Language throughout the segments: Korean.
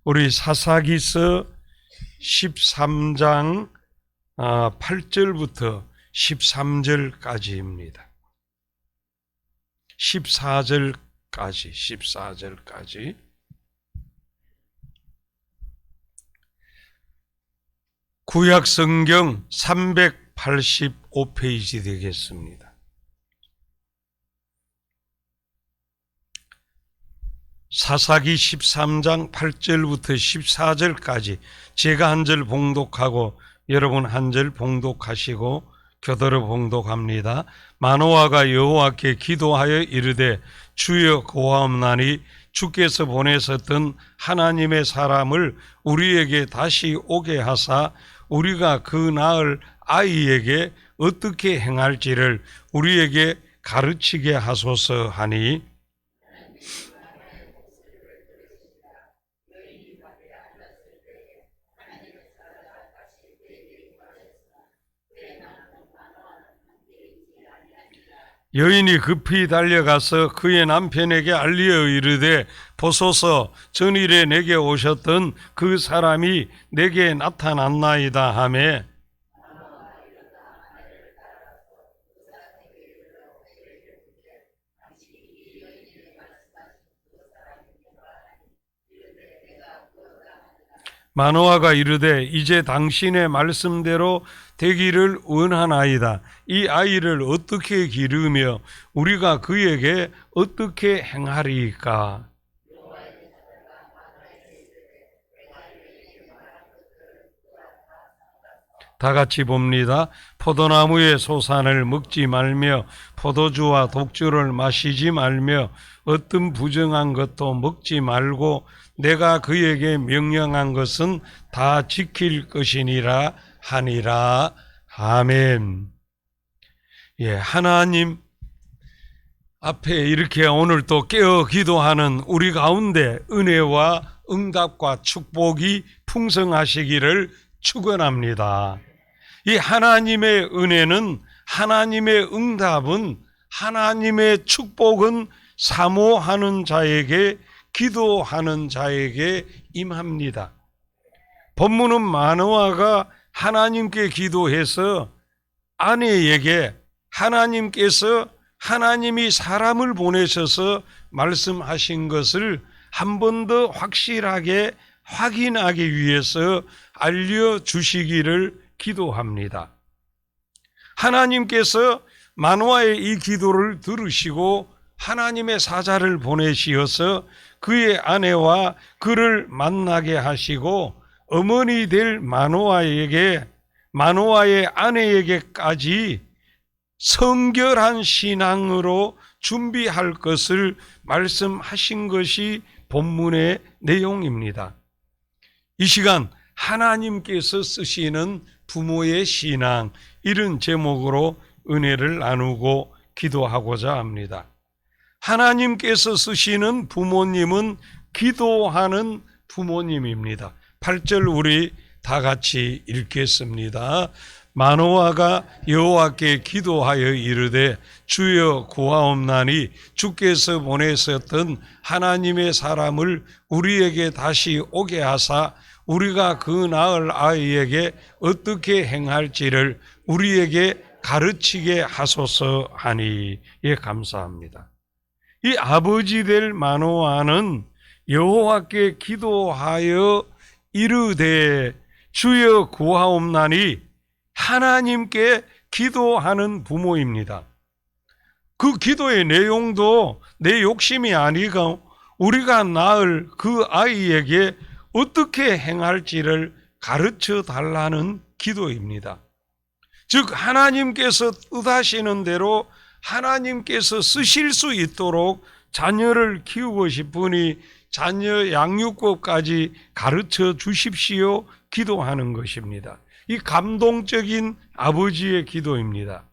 우리 사사기서 13장 8절부터 13절까지입니다. 14절까지 구약성경 385페이지 되겠습니다. 사사기 13장 8절부터 14절까지 제가 한 절 봉독하고 여러분 한 절 봉독하시고 교대로 봉독합니다. 마노아가 여호와께 기도하여 이르되 주여 고하옵나니 주께서 보내셨던 하나님의 사람을 우리에게 다시 오게 하사 우리가 그 낳을 아이에게 어떻게 행할지를 우리에게 가르치게 하소서 하니 여인이 급히 달려가서 그의 남편에게 알리어 이르되 보소서 전일에 내게 오셨던 그 사람이 내게 나타났나이다 하매 마노아가 이르되 이제 당신의 말씀대로 되기를 원하나이다. 이 아이를 어떻게 기르며 우리가 그에게 어떻게 행하리까? 다 같이 봅니다. 포도나무의 소산을 먹지 말며 포도주와 독주를 마시지 말며 어떤 부정한 것도 먹지 말고 내가 그에게 명령한 것은 다 지킬 것이니라 하니라. 아멘. 예, 하나님 앞에 이렇게 오늘 또 깨어 기도하는 우리 가운데 은혜와 응답과 축복이 풍성하시기를 축원합니다. 이 하나님의 은혜는, 하나님의 응답은, 하나님의 축복은 사모하는 자에게, 기도하는 자에게 임합니다. 본문은 마노아가 하나님께 기도해서 아내에게 하나님께서 하나님이 사람을 보내셔서 말씀하신 것을 한 번 더 확실하게 확인하기 위해서 알려주시기를 기도합니다. 하나님께서 마노아의 이 기도를 들으시고 하나님의 사자를 보내시어서 그의 아내와 그를 만나게 하시고 어머니 될 마노아의 아내에게까지 성결한 신앙으로 준비할 것을 말씀하신 것이 본문의 내용입니다. 이 시간 하나님께서 쓰시는 부모의 신앙, 이런 제목으로 은혜를 나누고 기도하고자 합니다. 하나님께서 쓰시는 부모님은 기도하는 부모님입니다. 8절 우리 다 같이 읽겠습니다. 마노아가 여호와께 기도하여 이르되 주여 구하옵나니 주께서 보내셨던 하나님의 사람을 우리에게 다시 오게 하사 우리가 그 낳을 아이에게 어떻게 행할지를 우리에게 가르치게 하소서 하니. 예, 감사합니다. 이 아버지 될 마노아는 여호와께 기도하여 이르되 주여 구하옵나니 하나님께 기도하는 부모입니다. 그 기도의 내용도 내 욕심이 아니고 우리가 낳을 그 아이에게 어떻게 행할지를 가르쳐 달라는 기도입니다. 즉 하나님께서 뜻하시는 대로 하나님께서 쓰실 수 있도록 자녀를 키우고 싶으니 자녀 양육법까지 가르쳐 주십시오 기도하는 것입니다. 이 감동적인 아버지의 기도입니다.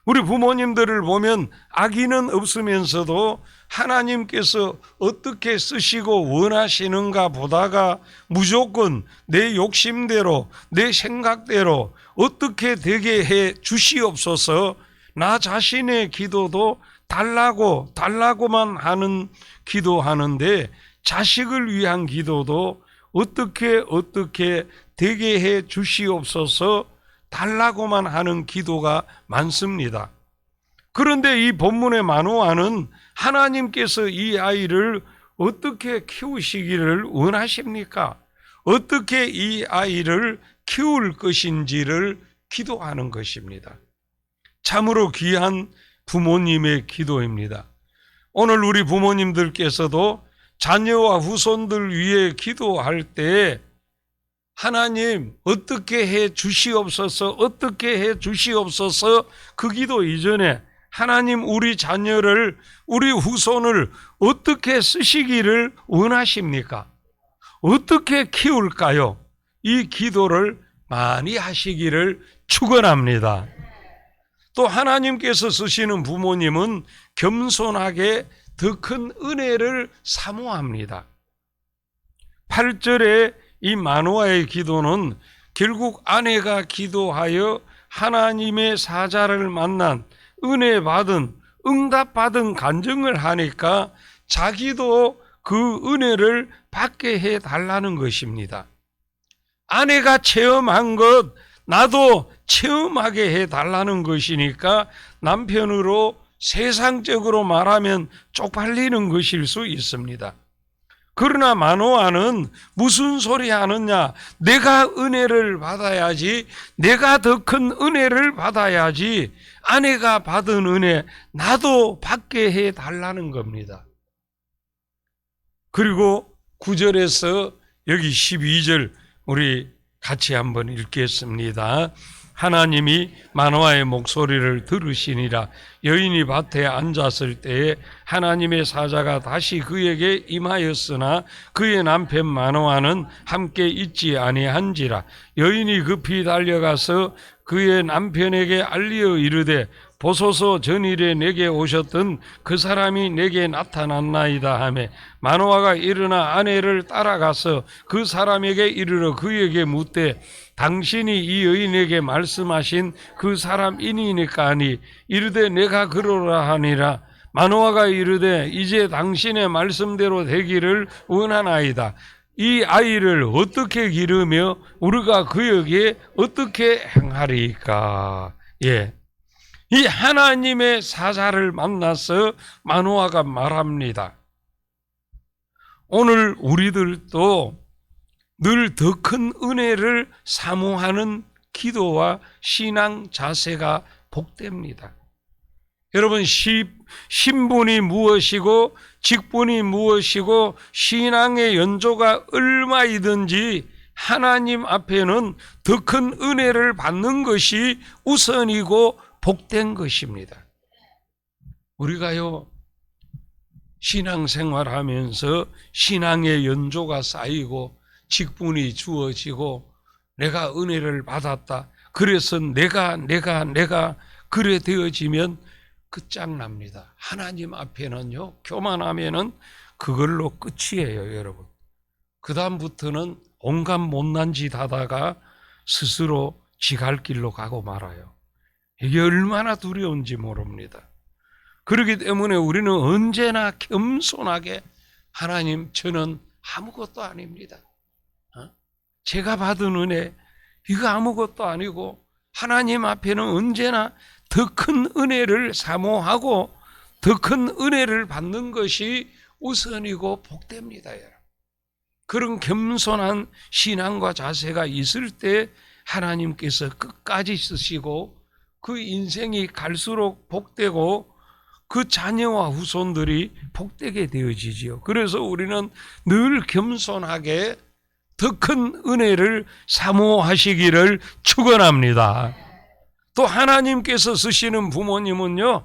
우리 부모님들을 보면 악의는 없으면서도 하나님께서 어떻게 쓰시고 원하시는가 보다가 무조건 내 욕심대로 내 생각대로 어떻게 되게 해 주시옵소서, 나 자신의 기도도 달라고만 하는 기도하는데 자식을 위한 기도도 어떻게 되게 해 주시옵소서 달라고만 하는 기도가 많습니다. 그런데 이 본문의 만호아는 하나님께서 이 아이를 어떻게 키우시기를 원하십니까? 어떻게 이 아이를 키울 것인지를 기도하는 것입니다. 참으로 귀한 부모님의 기도입니다. 오늘 우리 부모님들께서도 자녀와 후손들 위해 기도할 때 하나님 어떻게 해 주시옵소서, 어떻게 해 주시옵소서, 그 기도 이전에 하나님 우리 자녀를, 우리 후손을 어떻게 쓰시기를 원하십니까? 어떻게 키울까요? 이 기도를 많이 하시기를 축원합니다. 또 하나님께서 쓰시는 부모님은 겸손하게 더 큰 은혜를 사모합니다. 8절에 이 마노아의 기도는 결국 아내가 기도하여 하나님의 사자를 만난, 은혜 받은, 응답받은 간증을 하니까 자기도 그 은혜를 받게 해달라는 것입니다. 아내가 체험한 것 나도 체험하게 해달라는 것이니까 남편으로 세상적으로 말하면 쪽팔리는 것일 수 있습니다. 그러나 마노아는 무슨 소리 하느냐, 내가 은혜를 받아야지, 내가 더 큰 은혜를 받아야지, 아내가 받은 은혜 나도 받게 해달라는 겁니다. 그리고 9절에서 여기 12절 우리 같이 한번 읽겠습니다. 하나님이 마노아의 목소리를 들으시니라. 여인이 밭에 앉았을 때에 하나님의 사자가 다시 그에게 임하였으나 그의 남편 마노아는 함께 있지 아니한지라. 여인이 급히 달려가서 그의 남편에게 알리어 이르되 보소서 전일에 내게 오셨던 그 사람이 내게 나타났나이다 하매 마노아가 일어나 아내를 따라가서 그 사람에게 이르러 그에게 묻되 당신이 이 여인에게 말씀하신 그 사람이니까 하니 이르되 내가 그러라 하니라. 마노아가 이르되 이제 당신의 말씀대로 되기를 원하나이다. 이 아이를 어떻게 기르며 우리가 그에게 어떻게 행하리까? 이 하나님의 사자를 만나서 마노아가 말합니다. 오늘 우리들도 늘 더 큰 은혜를 사모하는 기도와 신앙 자세가 복됩니다. 여러분, 신분이 무엇이고 직분이 무엇이고 신앙의 연조가 얼마이든지 하나님 앞에는 더 큰 은혜를 받는 것이 우선이고 복된 것입니다. 우리가요, 신앙생활하면서 신앙의 연조가 쌓이고 직분이 주어지고 내가 은혜를 받았다, 그래서 내가 그래 되어지면 끝장납니다. 하나님 앞에는요, 교만하면은 그걸로 끝이에요, 여러분. 그 다음부터는 온갖 못난 짓 하다가 스스로 지 갈 길로 가고 말아요. 이게 얼마나 두려운지 모릅니다. 그렇기 때문에 우리는 언제나 겸손하게 하나님, 저는 아무것도 아닙니다. 제가 받은 은혜 이거 아무것도 아니고 하나님 앞에는 언제나 더 큰 은혜를 사모하고 더 큰 은혜를 받는 것이 우선이고 복됩니다. 여러분. 그런 겸손한 신앙과 자세가 있을 때 하나님께서 끝까지 쓰시고 그 인생이 갈수록 복되고 그 자녀와 후손들이 복되게 되어지지요. 그래서 우리는 늘 겸손하게 더 큰 은혜를 사모하시기를 축원합니다. 또 하나님께서 쓰시는 부모님은요,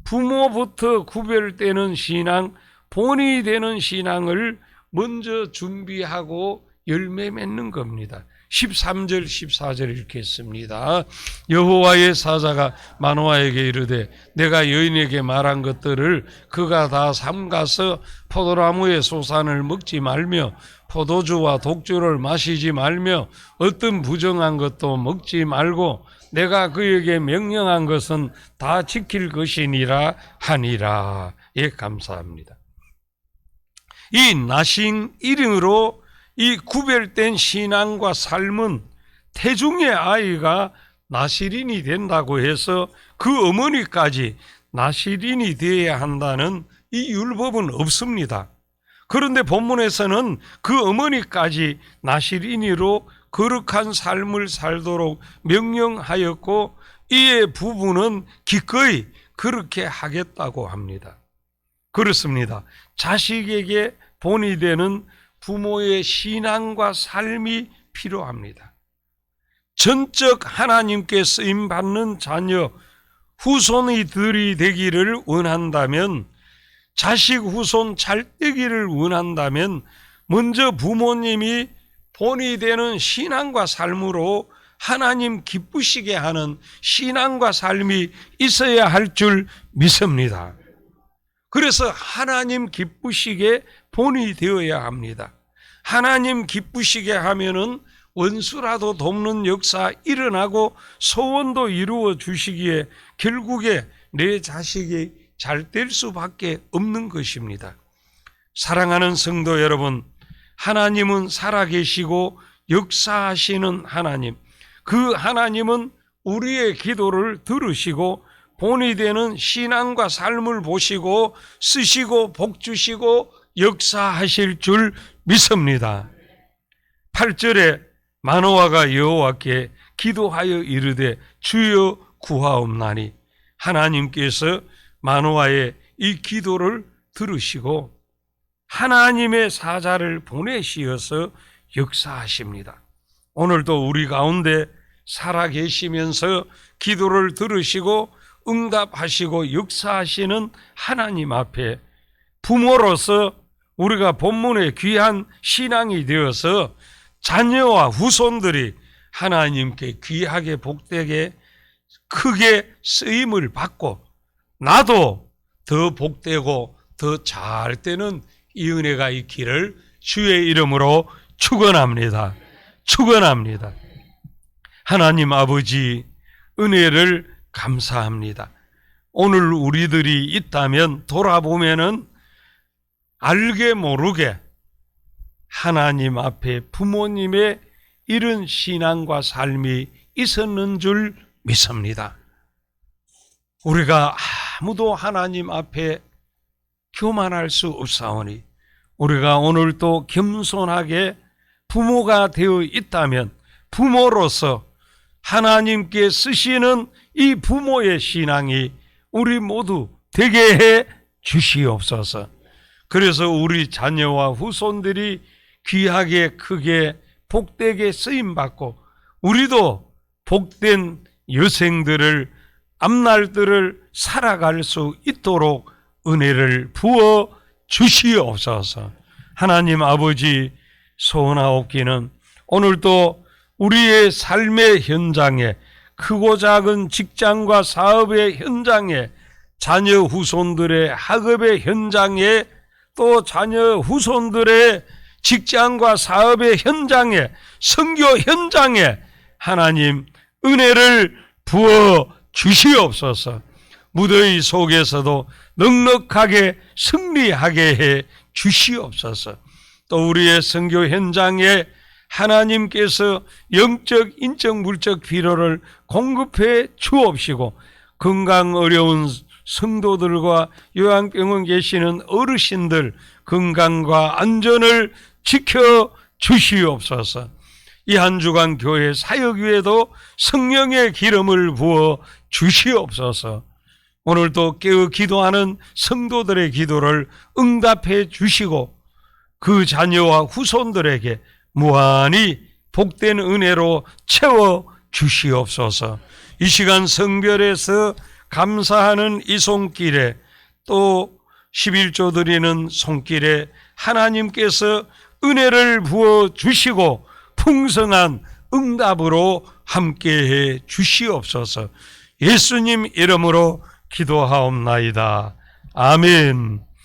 부모부터 구별되는 신앙, 본이 되는 신앙을 먼저 준비하고 열매 맺는 겁니다. 13절 14절 읽겠습니다. 여호와의 사자가 마노아에게 이르되 내가 여인에게 말한 것들을 그가 다 삼가서 포도나무의 소산을 먹지 말며 포도주와 독주를 마시지 말며 어떤 부정한 것도 먹지 말고 내가 그에게 명령한 것은 다 지킬 것이니라 하니라. 예, 감사합니다. 이 나신 1인으로 이 구별된 신앙과 삶은 태중의 아이가 나시린이 된다고 해서 그 어머니까지 나시린이 되어야 한다는 이 율법은 없습니다. 그런데 본문에서는 그 어머니까지 나시린이로 거룩한 삶을 살도록 명령하였고, 이에 부부는 기꺼이 그렇게 하겠다고 합니다. 그렇습니다. 자식에게 본이 되는 부모의 신앙과 삶이 필요합니다. 전적 하나님께 쓰임받는 자녀, 후손이들이 되기를 원한다면, 자식 후손 잘 되기를 원한다면 먼저 부모님이 본이 되는 신앙과 삶으로 하나님 기쁘시게 하는 신앙과 삶이 있어야 할 줄 믿습니다. 그래서 하나님 기쁘시게 본이 되어야 합니다. 하나님 기쁘시게 하면은 원수라도 돕는 역사 일어나고 소원도 이루어 주시기에 결국에 내 자식이 잘 될 수밖에 없는 것입니다. 사랑하는 성도 여러분, 하나님은 살아계시고 역사하시는 하나님, 그 하나님은 우리의 기도를 들으시고 본이 되는 신앙과 삶을 보시고 쓰시고 복주시고 역사하실 줄 믿습니다. 8절에 마노아가 여호와께 기도하여 이르되 주여 구하옵나니, 하나님께서 마노아의 이 기도를 들으시고 하나님의 사자를 보내시어서 역사하십니다. 오늘도 우리 가운데 살아계시면서 기도를 들으시고 응답하시고 역사하시는 하나님 앞에 부모로서 우리가 본문의 귀한 신앙이 되어서 자녀와 후손들이 하나님께 귀하게 복되게 크게 쓰임을 받고 나도 더 복되고 더 잘 되는 이 은혜가 있기를 주의 이름으로 축원합니다. 축원합니다. 하나님 아버지, 은혜를 감사합니다. 오늘 우리들이 있다면 돌아보면은 알게 모르게 하나님 앞에 부모님의 이런 신앙과 삶이 있었는 줄 믿습니다. 우리가 아무도 하나님 앞에 교만할 수 없사오니 우리가 오늘 또 겸손하게 부모가 되어 있다면 부모로서 하나님께 쓰시는 이 부모의 신앙이 우리 모두 되게 해 주시옵소서. 그래서 우리 자녀와 후손들이 귀하게 크게 복되게 쓰임받고 우리도 복된 여생들을 앞날들을 살아갈 수 있도록 은혜를 부어 주시옵소서. 하나님 아버지, 소원하옵기는 오늘도 우리의 삶의 현장에, 크고 작은 직장과 사업의 현장에, 자녀 후손들의 학업의 현장에, 또 자녀 후손들의 직장과 사업의 현장에, 선교 현장에 하나님 은혜를 부어 주시옵소서. 무더위 속에서도 넉넉하게 승리하게 해 주시옵소서. 또 우리의 선교 현장에 하나님께서 영적, 인적, 물적 필요를 공급해 주옵시고 건강 어려운 성도들과 요양병원 계시는 어르신들 건강과 안전을 지켜 주시옵소서. 이 한 주간 교회 사역 위에도 성령의 기름을 부어 주시옵소서. 오늘도 깨어 기도하는 성도들의 기도를 응답해 주시고 그 자녀와 후손들에게 무한히 복된 은혜로 채워 주시옵소서. 이 시간 성별에서 감사하는 이 손길에 또 11조 드리는 손길에 하나님께서 은혜를 부어 주시고 풍성한 응답으로 함께해 주시옵소서. 예수님 이름으로 기도하옵나이다. 아멘.